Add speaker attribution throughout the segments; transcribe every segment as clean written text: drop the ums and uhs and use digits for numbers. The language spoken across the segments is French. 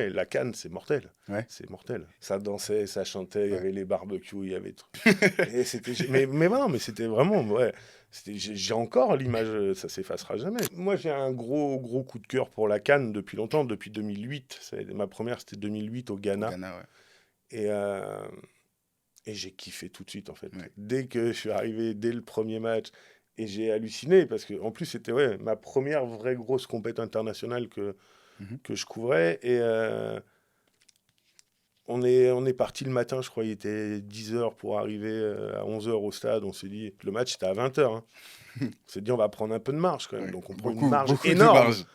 Speaker 1: Et la CAN, c'est mortel.
Speaker 2: Ouais.
Speaker 1: C'est mortel. Ça dansait, ça chantait, il y
Speaker 2: Ouais.
Speaker 1: avait les barbecues, il y avait tout. Et c'était, mais non, mais c'était vraiment, ouais. J'ai encore l'image, ça s'effacera jamais. Moi, j'ai un gros coup de cœur pour la CAN depuis longtemps, depuis 2008. Ma première, c'était 2008 au
Speaker 2: Au
Speaker 1: Ghana.
Speaker 2: Ghana, ouais.
Speaker 1: Et, euh, et j'ai kiffé tout de suite, en fait.
Speaker 2: Ouais.
Speaker 1: Dès que je suis arrivé, dès le premier match, et j'ai halluciné, parce que en plus, c'était ouais, ma première vraie grosse compétition internationale
Speaker 2: Mhm.
Speaker 1: que je couvrais. On est parti le matin, je crois, il était 10h pour arriver à 11h au stade. On s'est dit, le match était à 20h. On s'est dit, on va prendre un peu de marge quand même.
Speaker 2: Ouais.
Speaker 1: Donc on prend une
Speaker 2: Beaucoup,
Speaker 1: marge
Speaker 2: beaucoup de
Speaker 1: énorme.
Speaker 2: marge.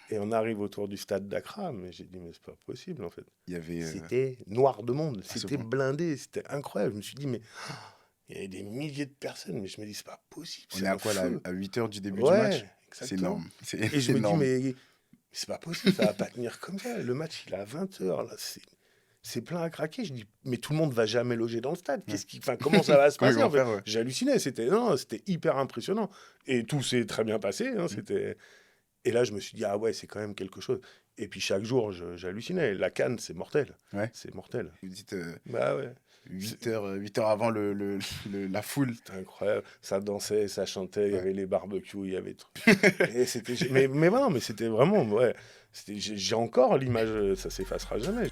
Speaker 1: Et on arrive autour du stade d'Accra. Mais j'ai dit, mais c'est pas possible en fait.
Speaker 2: Il y avait
Speaker 1: C'était noir de monde.
Speaker 2: à ce
Speaker 1: C'était
Speaker 2: point.
Speaker 1: blindé. C'était incroyable. Je me suis dit, mais il y avait des milliers de personnes. Mais je me dis, c'est pas possible.
Speaker 2: On
Speaker 1: C'est
Speaker 2: est à
Speaker 1: un
Speaker 2: quoi là?
Speaker 1: feu.
Speaker 2: À 8 heures du début du
Speaker 1: Ouais,
Speaker 2: match? C'est
Speaker 1: exactement.
Speaker 2: énorme. C'est
Speaker 1: Et je me dis,
Speaker 2: énorme.
Speaker 1: mais c'est pas possible. Ça va pas tenir comme ça. Le match, il est à 20h. Là, c'est plein à craquer. Je dis, mais tout le monde va jamais loger dans le stade.
Speaker 2: Ouais.
Speaker 1: Enfin, comment ça va se
Speaker 2: Comment ils
Speaker 1: passer
Speaker 2: vont
Speaker 1: en fait?
Speaker 2: faire, ouais.
Speaker 1: J'ai halluciné. C'était hyper impressionnant. Et tout s'est très bien passé.
Speaker 2: Mm.
Speaker 1: Et là, je me suis dit, ah ouais, c'est quand même quelque chose. Et puis chaque jour, j'hallucinais. La CAN, c'est mortel.
Speaker 2: Ouais.
Speaker 1: C'est mortel.
Speaker 2: Vous dites
Speaker 1: Bah ouais.
Speaker 2: 8 heures, 8 heures avant la foule.
Speaker 1: C'était incroyable. Ça dansait, ça chantait, il y
Speaker 2: Ouais.
Speaker 1: avait les barbecues, il y avait tout. Et mais non, mais c'était vraiment, ouais. J'ai encore l'image, ça s'effacera jamais.